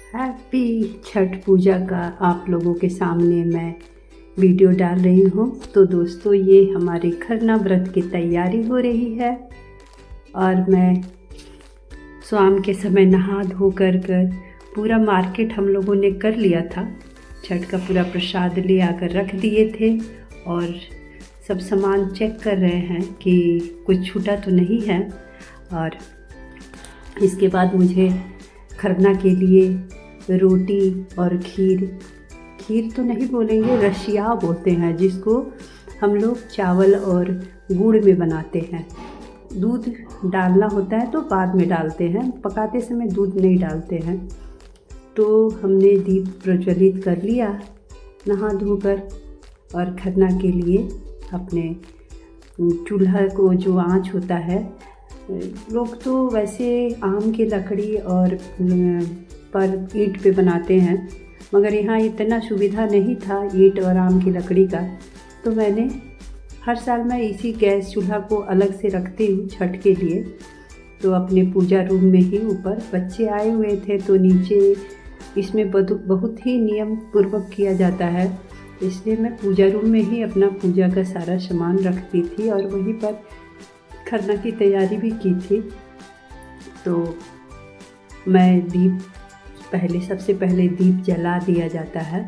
Happy Chhath पूजा का आप लोगों के सामने मैं वीडियो डाल रही हूँ। तो दोस्तों, ये हमारे खरना व्रत की तैयारी हो रही है और मैं शाम के समय नहा धो कर पूरा मार्केट हम लोगों ने कर लिया था। छठ का पूरा प्रसाद ले आकर रख दिए थे और सब सामान चेक कर रहे हैं कि कुछ छूटा तो नहीं है। और इसके बाद मुझे खरना के लिए रोटी और खीर तो नहीं बोलेंगे, रशिया बोलते हैं, जिसको हम लोग चावल और गुड़ में बनाते हैं। दूध डालना होता है तो बाद में डालते हैं, पकाते समय दूध नहीं डालते हैं। तो हमने दीप प्रज्वलित कर लिया नहा धोकर और खरना के लिए अपने चूल्हा को जो आँच होता है, लोग तो वैसे आम की लकड़ी और पर ईंट पे बनाते हैं, मगर यहाँ इतना सुविधा नहीं था ईंट और आम की लकड़ी का। तो मैंने हर साल मैं इसी गैस चूल्हा को अलग से रखती हूँ छठ के लिए। तो अपने पूजा रूम में ही ऊपर बच्चे आए हुए थे तो नीचे इसमें बहुत ही नियम पूर्वक किया जाता है, इसलिए मैं पूजा रूम में ही अपना पूजा का सारा सामान रखती थी और वहीं पर खरना की तैयारी भी की थी। तो मैं सबसे पहले दीप जला दिया जाता है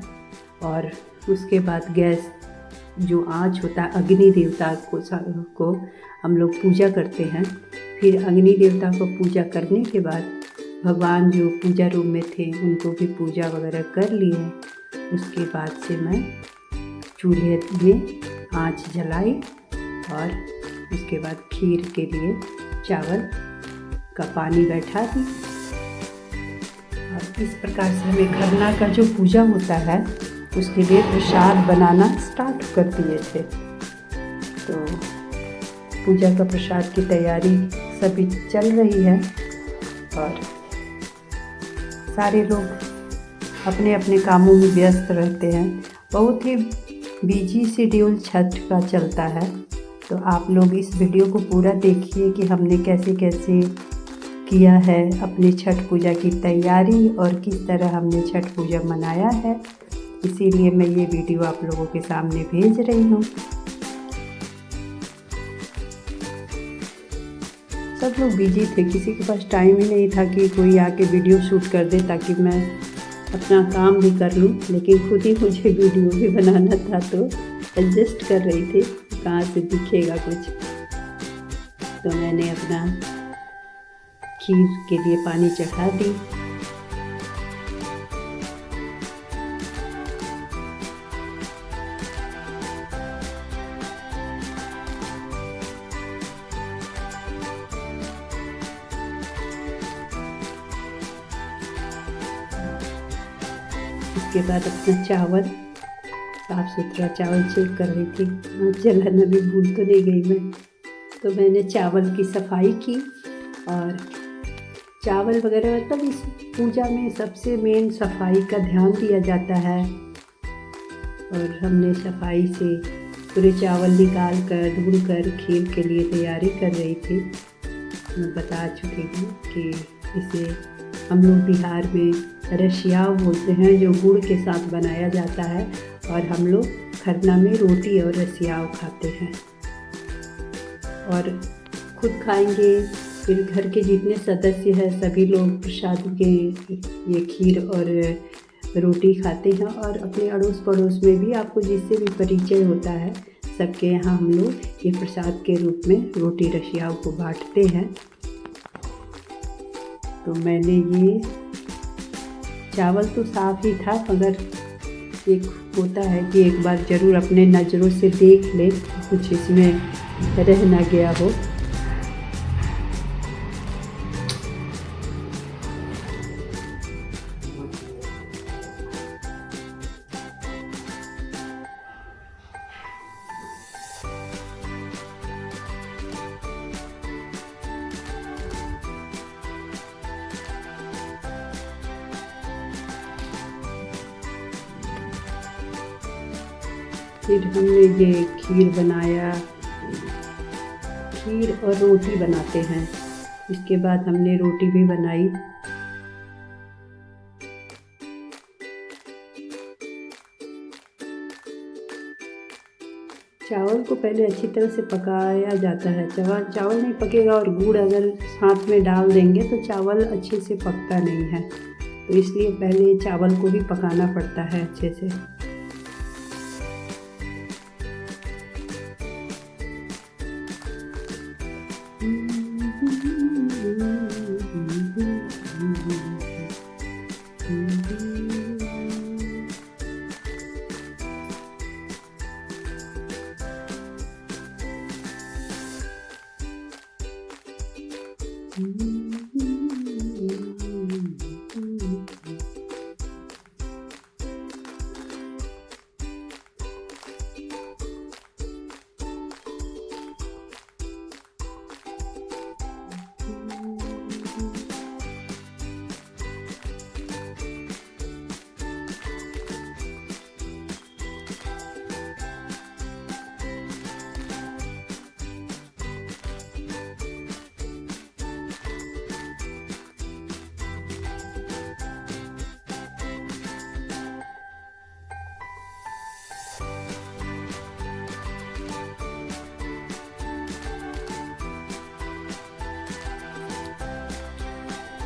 और उसके बाद गैस जो आँच होता है, अग्नि देवता को हम लोग पूजा करते हैं। फिर अग्नि देवता को पूजा करने के बाद भगवान जो पूजा रूम में थे उनको भी पूजा वगैरह कर लिए। उसके बाद से मैं चूल्हे में आँच जलाई और उसके बाद खीर के लिए चावल का पानी बैठा दी। और इस प्रकार से हमें खरना का जो पूजा होता है उसके लिए प्रसाद बनाना स्टार्ट कर दिए थे। तो पूजा का प्रसाद की तैयारी सभी चल रही है और सारे लोग अपने अपने कामों में व्यस्त रहते हैं। बहुत ही बिजी शेड्यूल छठ का चलता है। तो आप लोग इस वीडियो को पूरा देखिए कि हमने कैसे कैसे किया है अपनी छठ पूजा की तैयारी और किस तरह हमने छठ पूजा मनाया है। इसीलिए मैं ये वीडियो आप लोगों के सामने भेज रही हूँ। सब लोग बिजी थे, किसी के पास टाइम ही नहीं था कि कोई आके वीडियो शूट कर दे ताकि मैं अपना काम भी कर लूँ। लेकिन खुद ही मुझे वीडियो भी बनाना था तो एडजस्ट कर रही थी कहाँ से दिखेगा कुछ। तो मैंने अपना खीर के लिए पानी चढ़ा दी। इसके बाद अपना चावल, साफ़ सुथरा चावल चेक कर रही थी, जलाना भी भूल तो नहीं गई मैं। तो मैंने चावल की सफाई की और चावल वगैरह, मतलब इस पूजा में सबसे मेन सफाई का ध्यान दिया जाता है। और हमने सफाई से पूरे चावल निकाल कर धुल कर खीर के लिए तैयारी कर रही थी। मैं बता चुकी हूँ कि इसे हम लोग बिहार में रशिया बोलते हैं, जो गुड़ के साथ बनाया जाता है। और हम लोग खरना में रोटी और रसियाव खाते हैं और खुद खाएंगे। फिर घर के जितने सदस्य हैं सभी लोग प्रसाद के ये खीर और रोटी खाते हैं और अपने अड़ोस पड़ोस में भी आपको जिससे भी परिचय होता है सबके यहाँ हम लोग ये प्रसाद के रूप में रोटी रसियाव को बांटते हैं। तो मैंने ये चावल तो साफ़ ही था, मगर एक होता है कि एक बार ज़रूर अपने नज़रों से देख ले कुछ इसमें रह ना गया हो। फिर हमने ये खीर बनाया, खीर और रोटी बनाते हैं। इसके बाद हमने रोटी भी बनाई चावल को पहले अच्छी तरह से पकाया जाता है। चावल नहीं पकेगा और गुड़ अगर साथ में डाल देंगे तो चावल अच्छे से पकता नहीं है, तो इसलिए पहले चावल को भी पकाना पड़ता है अच्छे से।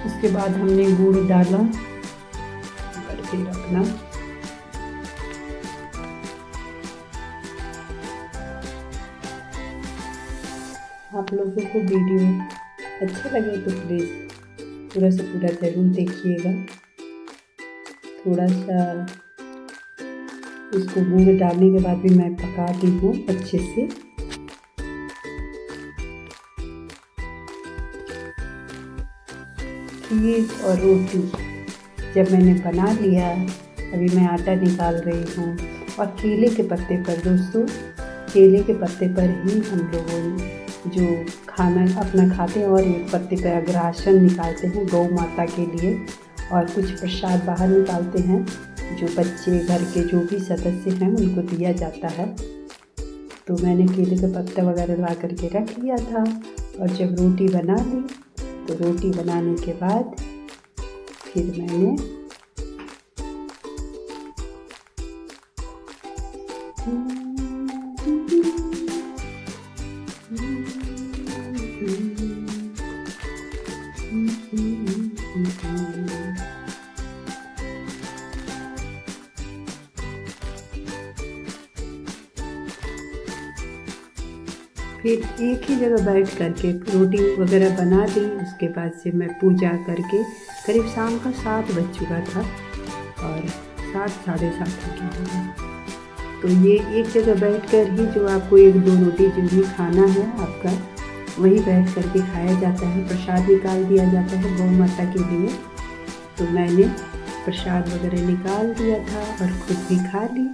उसके बाद हमने गुड़ डाला, करके रखना। आप लोगों को वीडियो अच्छा लगे तो प्लीज़ पूरा से पूरा ज़रूर देखिएगा। थोड़ा सा उसको गुड़ डालने के बाद भी मैं पकाती हूँ अच्छे से। खीर और रोटी जब मैंने बना लिया, अभी मैं आटा निकाल रही हूँ। और केले के पत्ते पर दोस्तों, केले के पत्ते पर ही हम लोग जो खाना अपना खाते हैं, और एक पत्ते पर अग्रासन निकालते हैं गौ माता के लिए, और कुछ प्रसाद बाहर निकालते हैं जो बच्चे घर के जो भी सदस्य हैं उनको दिया जाता है। तो मैंने केले के पत्ते वगैरह ला करके रख लिया था। और जब रोटी बना ली, तो रोटी बनाने के बाद फिर मैंने फिर एक ही जगह बैठ करके रोटी वगैरह बना दी। उसके बाद से मैं पूजा करके करीब शाम का 7 बज चुका था, और 7 साढ़े 7 हो गया। तो ये एक जगह बैठ कर ही जो आपको 1-2 रोटी जो भी खाना है आपका, वही बैठ करके खाया जाता है। प्रसाद निकाल दिया जाता है गौ माता के लिए। तो मैंने प्रसाद वगैरह निकाल दिया था और खुद भी खा ली।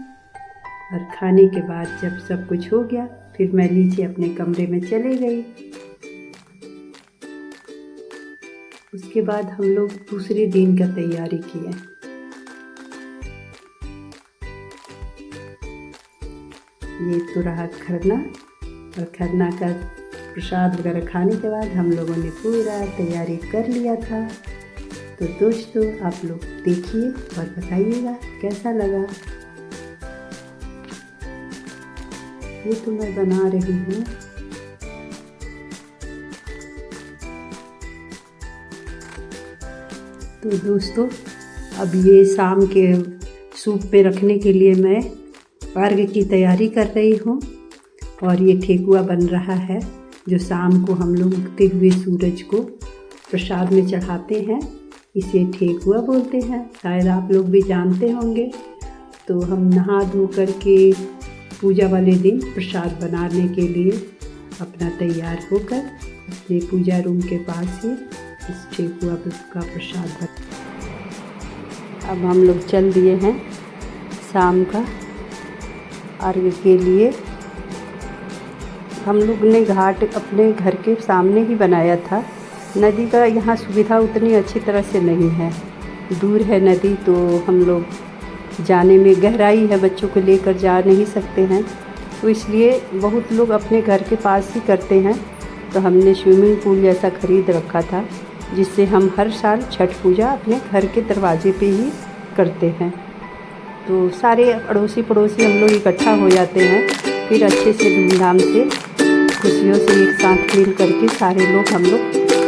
और खाने के बाद जब सब कुछ हो गया, फिर मैं नीचे अपने कमरे में चले गई। उसके बाद हम लोग दूसरे दिन का तैयारी किए। ये तो रहा खरना, और खरना का प्रसाद वगैरह खाने के बाद हम लोगों ने पूरा तैयारी कर लिया था। तो दोस्तों आप लोग देखिए और बताइएगा कैसा लगा। ये तो मैं बना रही हूँ। तो दोस्तों अब ये शाम के सूप पे रखने के लिए मैं अर्घ की तैयारी कर रही हूँ। और ये ठेकुआ बन रहा है जो शाम को हम लोग उगते हुए सूरज को प्रसाद में चढ़ाते हैं। इसे ठेकुआ बोलते हैं, शायद आप लोग भी जानते होंगे। तो हम नहा धो करके पूजा वाले दिन प्रसाद बनाने के लिए अपना तैयार होकर अपने पूजा रूम के पास ही इस ठेकुआ का प्रसाद अब हम लोग चल दिए हैं शाम का अर्घ के लिए। हम लोग ने घाट अपने घर के सामने ही बनाया था। नदी का यहाँ सुविधा उतनी अच्छी तरह से नहीं है, दूर है नदी, तो हम लोग जाने में गहराई है, बच्चों को लेकर जा नहीं सकते हैं, तो इसलिए बहुत लोग अपने घर के पास ही करते हैं। तो हमने स्विमिंग पूल जैसा ख़रीद रखा था, जिससे हम हर साल छठ पूजा अपने घर के दरवाजे पे ही करते हैं। तो सारे अड़ोसी पड़ोसी हम लोग इकट्ठा हो जाते हैं, फिर अच्छे से धूमधाम से खुशियों से एक साथ मिल करके सारे लोग हम लोग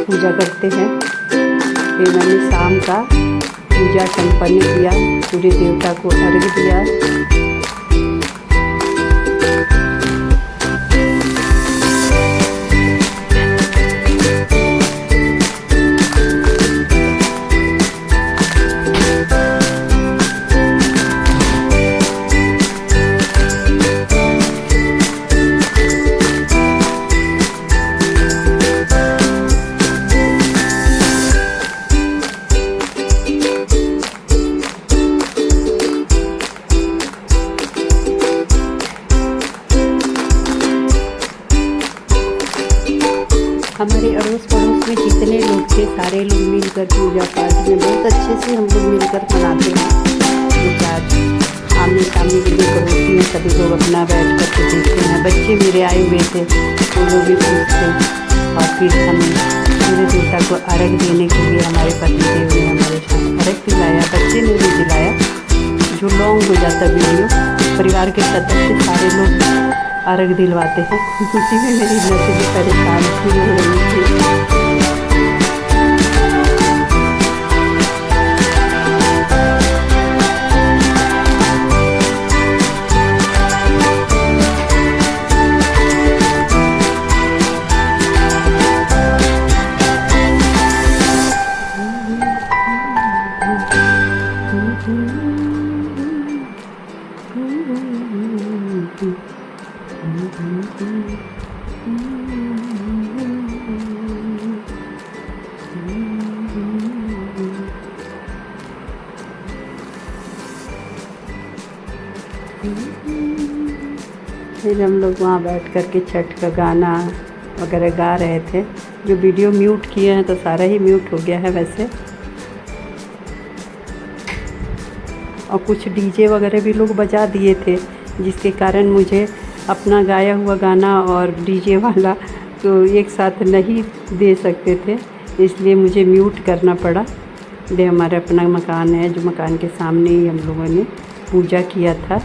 पूजा करते हैं। फिर मैंने शाम का पूजा संपन्न किया, सूर्य देवता को अर्घ दिया। हमारे अड़ोस पड़ोस में जितने लोग थे सारे लोग मिलकर पूजा पाठ में बहुत अच्छे से हम लोग मिलकर मनाते हैं। आमने सामने के जो पड़ोसी हैं सभी लोग अपना बैठ कर के देखते हैं। बच्चे मेरे आए हुए थे, वो लोग भी पूछते। और फिर हमें सूर्य देवता को अर्घ देने के लिए हमारे पति देव ने हमारे साथ अर्घ दिलाया, बच्चे ने भी दिलाया। जो लॉन्ग हो जाता वीडियो, परिवार के सदस्य सारे लोग अर्घ दिलवाते हैं। उसी में मेरी नजर भी परेशान थी, हो रही थी। फिर हम लोग वहाँ बैठ कर के छठ का गाना वगैरह गा रहे थे। जो वीडियो म्यूट किए हैं तो सारा ही म्यूट हो गया है वैसे, और कुछ डीजे वगैरह भी लोग बजा दिए थे, जिसके कारण मुझे अपना गाया हुआ गाना और डीजे वाला तो एक साथ नहीं दे सकते थे, इसलिए मुझे म्यूट करना पड़ा। ये हमारा अपना मकान है, जो मकान के सामने ही हम लोगों ने पूजा किया था।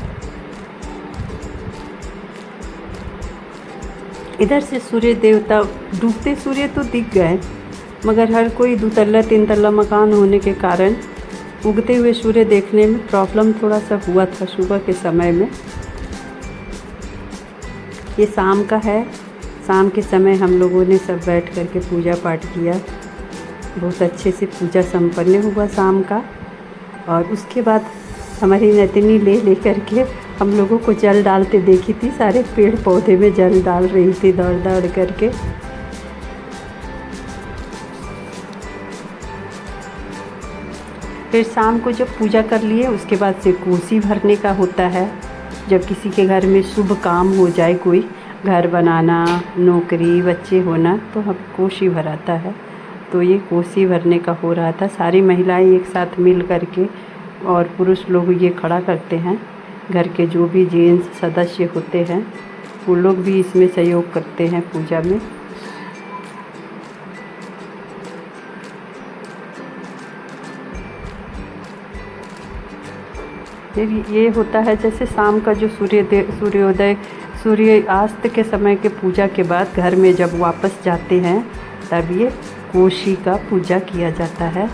इधर से सूर्य देवता डूबते सूर्य तो दिख गए, मगर हर कोई 2 तल्ला 3 तल्ला मकान होने के कारण उगते हुए सूर्य देखने में प्रॉब्लम थोड़ा सा हुआ था सुबह के समय में। ये शाम का है, शाम के समय हम लोगों ने सब बैठ कर के पूजा पाठ किया। बहुत अच्छे से पूजा संपन्न हुआ शाम का। और उसके बाद हमारी नतनी ले करके हम लोगों को जल डालते देखी थी। सारे पेड़ पौधे में जल डाल रही थी दौड़ दौड़ करके। फिर शाम को जब पूजा कर लिए उसके बाद से कोसी भरने का होता है। जब किसी के घर में शुभ काम हो जाए, कोई घर बनाना, नौकरी, बच्चे होना, तो हम कोसी भराता है। तो ये कोसी भरने का हो रहा था। सारी महिलाएं एक साथ मिल करके और पुरुष लोग ये खड़ा करते हैं। घर के जो भी जेंट्स सदस्य होते हैं वो लोग भी इसमें सहयोग करते हैं पूजा में। फिर ये होता है जैसे शाम का जो सूर्योदय सूर्यास्त के समय के पूजा के बाद घर में जब वापस जाते हैं तब ये कोसी का पूजा किया जाता है।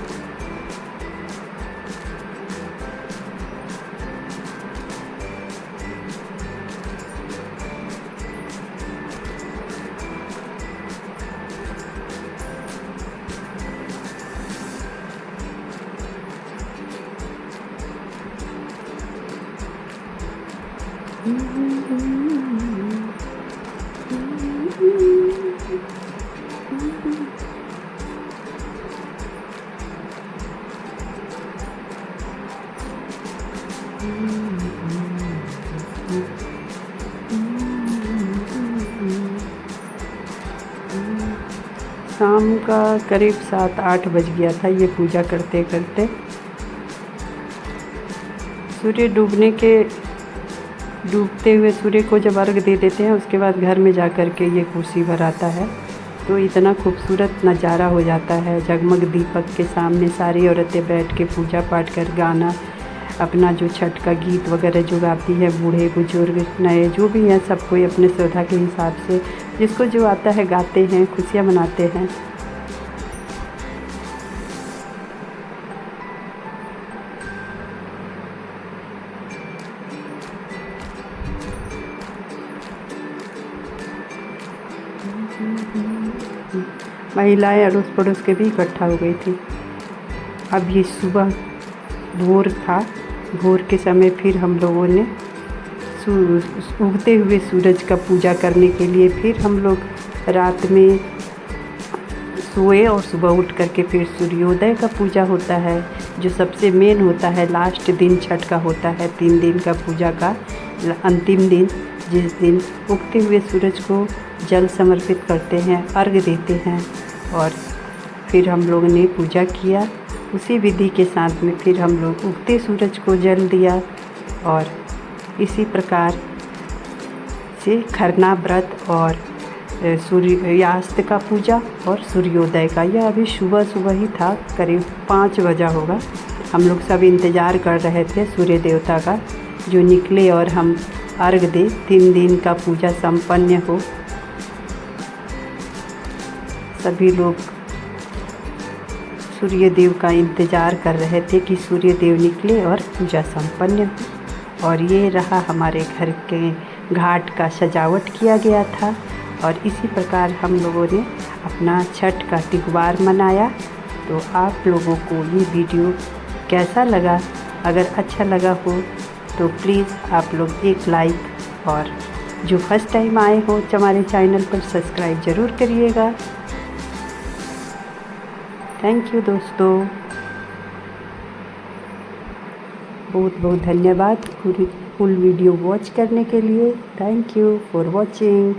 शाम का करीब 7-8 बज गया था ये पूजा करते करते। सूर्य डूबते हुए सूर्य को जब अर्घ दे देते हैं उसके बाद घर में जा कर के ये कोसी भराता है। तो इतना खूबसूरत नज़ारा हो जाता है। जगमग दीपक के सामने सारी औरतें बैठ के पूजा पाठ कर गाना अपना जो छठ का गीत वगैरह जो गाती है, बूढ़े बुजुर्ग नए जो भी हैं, सब कोई अपने श्रद्धा के हिसाब से जिसको जो आता है गाते हैं, खुशियाँ मनाते हैं। महिलाएं अड़ोस पड़ोस के भी इकट्ठा हो गई थी। अब ये सुबह भोर था, भोर के समय फिर हम लोगों ने उगते हुए सूरज का पूजा करने के लिए फिर हम लोग रात में सोए और सुबह उठ करके फिर सूर्योदय का पूजा होता है, जो सबसे मेन होता है। लास्ट दिन छठ का होता है, 3 दिन का पूजा का अंतिम दिन, जिस दिन उगते हुए सूरज को जल समर्पित करते हैं, अर्घ्य देते हैं। और फिर हम लोग ने पूजा किया। उसी विधि के साथ में फिर हम लोग उगते सूरज को जल दिया। और इसी प्रकार से खरना व्रत और सूर्यास्त का पूजा और सूर्योदय का, यह अभी सुबह सुबह ही था, करीब 5 बजा होगा। हम लोग सब इंतज़ार कर रहे थे सूर्य देवता का, जो निकले और हम अर्घ दें, 3 दिन का पूजा संपन्न हो। सभी लोग सूर्य देव का इंतज़ार कर रहे थे कि सूर्य देव निकले और पूजा संपन्न हो। और ये रहा हमारे घर के घाट का सजावट किया गया था। और इसी प्रकार हम लोगों ने अपना छठ का त्यौहार मनाया। तो आप लोगों को ये वीडियो कैसा लगा? अगर अच्छा लगा हो तो प्लीज़ आप लोग एक लाइक, और जो फर्स्ट टाइम आए हो हमारे चैनल पर सब्सक्राइब ज़रूर करिएगा। थैंक यू दोस्तों, बहुत बहुत धन्यवाद पूरी फुल वीडियो वॉच करने के लिए। Thank you for watching.